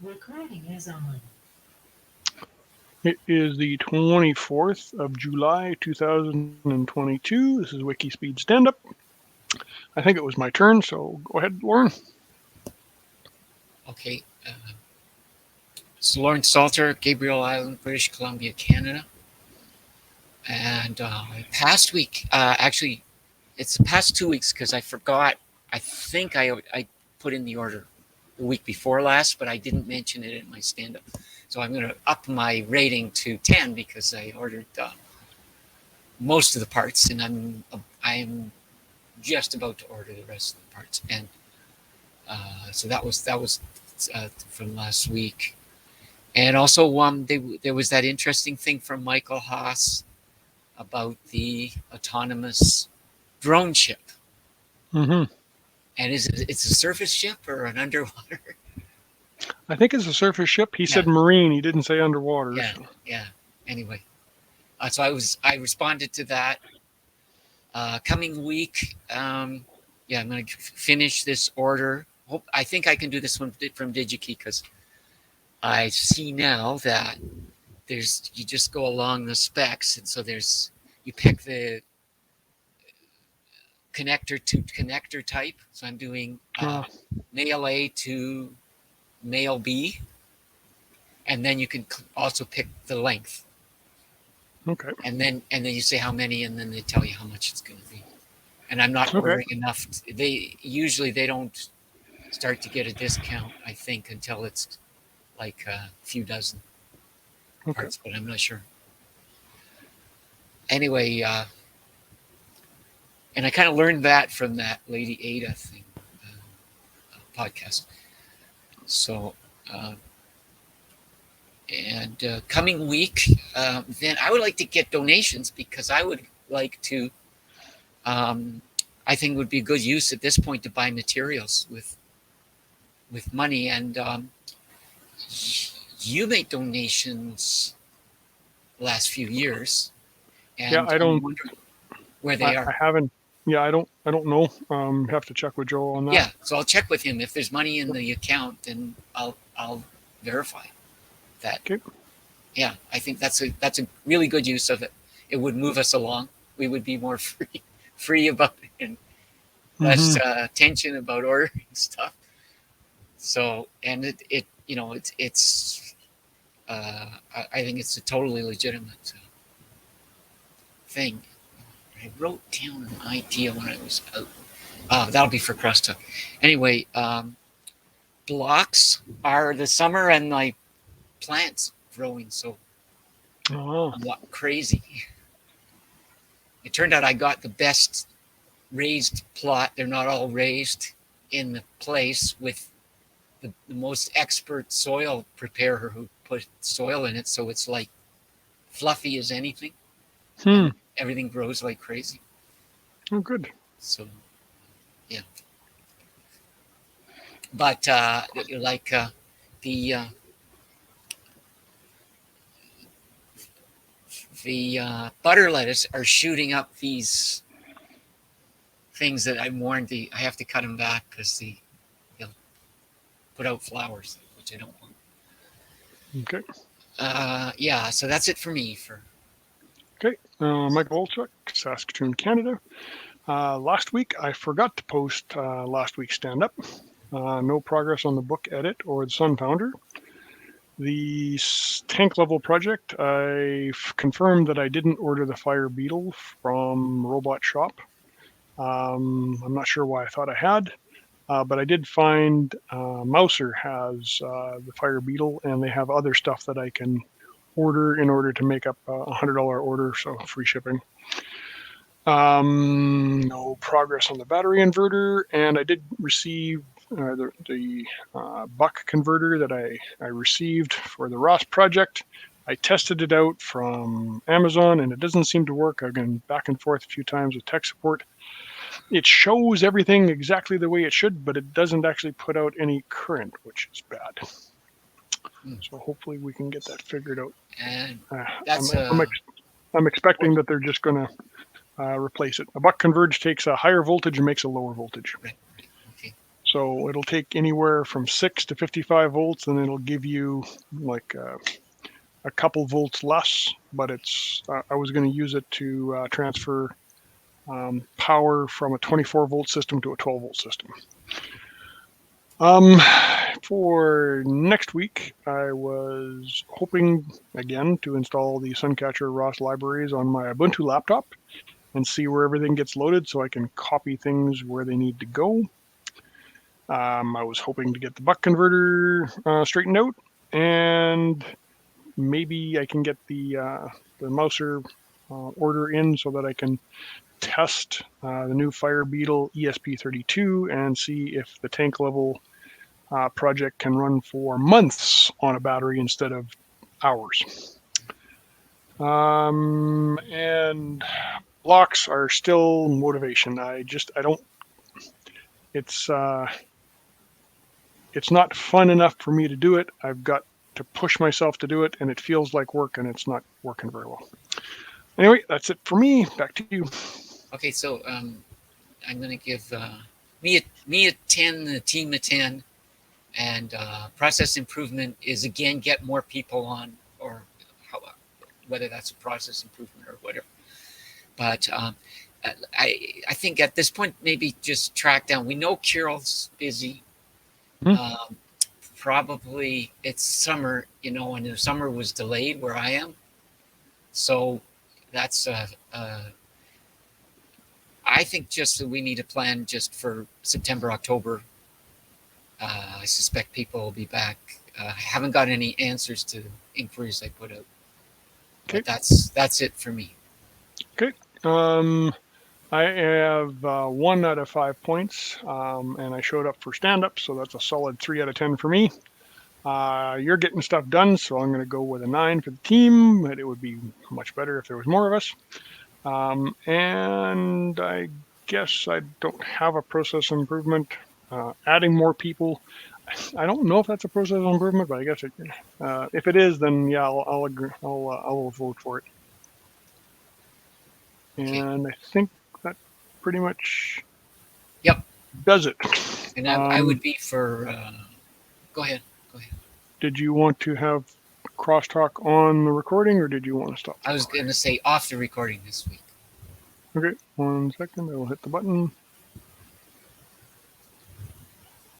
Recording is on. It is the 24th of July, 2022. This is WIKISPEED Stand-Up. I think it was my turn, so go ahead, Lauren. Okay. It's Lawrence Salter, Gabriel Island, British Columbia, Canada. And past week, actually, it's the past 2 weeks because I forgot. I think I put in the order the week before last, but I didn't mention it in my stand-up. So I'm going to up my rating to 10 because I ordered most of the parts, and I'm just about to order the rest of the parts. And so that was from last week. And also, there was that interesting thing from Michael Haas about the autonomous drone ship. Mm-hmm. And it's a surface ship or an underwater? I think it's a surface ship. He Yeah, said marine. He didn't say underwater. yeah, So. yeah. Anyway, so I responded to that. Coming week, yeah, I'm going to finish this order. I think I can do this one from DigiKey because I see now that you just go along the specs, and so you pick the connector to connector type. So I'm doing Uh, male A to male B, and then you can also pick the length, okay. and then you say how many, and then they tell you how much it's going to be. And I'm not Okay. ordering enough. They don't start to get a discount, I think, until it's like a few dozen Okay. parts, but I'm not sure. Anyway, and I kind of learned that from that Lady Ada thing podcast. So, uh, and coming week, then I would like to get donations because I would like to. I think it would be a good use at this point to buy materials with money, and you make donations the last few years, Yeah, and I I'm don't. wondering where they I are. haven't. Yeah, I don't. I don't know. Have to check with Joe on that. Yeah, so I'll check with him if there's money in the account, then I'll verify that. Okay. Yeah, I think that's a really good use of it. It would move us along. We would be more free about it, and less Mm-hmm. tension about ordering stuff. So, and it it's I think it's a totally legitimate thing. I wrote down an idea when I was out. That'll be for crosstalk. Anyway, blocks are the summer, and my plants growing so Oh. crazy. It turned out I got the best raised plot. They're not all raised in the place with the most expert soil preparer who put soil in it, so it's like fluffy as anything, Hmm. and everything grows like crazy. Oh, good. So yeah, but like the uh, the butter lettuce are shooting up these things that I'm warned I have to cut them back because they'll put out flowers, which I don't want. Okay. Yeah, so that's it for me. For Okay. Michael Olchuk, Saskatoon, Canada. Last week, I forgot to post last week's stand-up. No progress on the book edit or the Sunfounder. The tank level project, I confirmed that I didn't order the Fire Beetle from Robot Shop. I'm not sure why I thought I had, but I did find Mouser has the Fire Beetle, and they have other stuff that I can order in order to make up a $100 order, so free shipping. No progress on the battery inverter, and I did receive the buck converter that I received for the Ross project. I tested it out from Amazon, and it doesn't seem to work. I've been back and forth a few times with tech support. It shows everything exactly the way it should, but it doesn't actually put out any current, which is bad. So hopefully we can get that figured out. and Uh, I'm, that's I'm, ex- I'm expecting that they're just going to replace it. A buck converge takes a higher voltage and makes a lower voltage. right, okay. So it'll take anywhere from 6 to 55 volts, and it'll give you like a couple volts less. But it's I was going to use it to transfer power from a 24 volt system to a 12 volt system. For next week, I was hoping again to install the Suncatcher ROS libraries on my Ubuntu laptop and see where everything gets loaded so I can copy things where they need to go. I was hoping to get the buck converter straightened out, and maybe I can get the Mouser order in so that I can test the new Fire Beetle ESP32 and see if the tank level project can run for months on a battery instead of hours. And blocks are still motivation. I don't. It's not fun enough for me to do it. I've got to push myself to do it, and it feels like work, and it's not working very well. Anyway, that's it for me. Back to you. Okay, so I'm going to give me a 10 and the team a 10. And process improvement is, again, get more people on, or whether that's a process improvement or whatever. But I think at this point, maybe just track down. We know Carol's busy. Probably it's summer, and the summer was delayed where I am. So that's I think just that we need a plan just for September, October. I suspect people will be back. I haven't got any answers to inquiries I put out. Okay. But that's it for me. Okay. I have 1 out of 5 points, and I showed up for stand-up, so that's a solid 3 out of 10 for me. You're getting stuff done, so I'm going to go with a 9 for the team, but it would be much better if there was more of us. And I guess I don't have a process improvement. Adding more people, I don't know if that's a process improvement, but I guess if it is, then yeah, I'll agree. I'll vote for it. And I think that pretty much does it. And I would be for. Go ahead. Did you want to have crosstalk on the recording, or did you want to stop? I was going to say off the recording this week. Okay, 1 second. I will hit the button.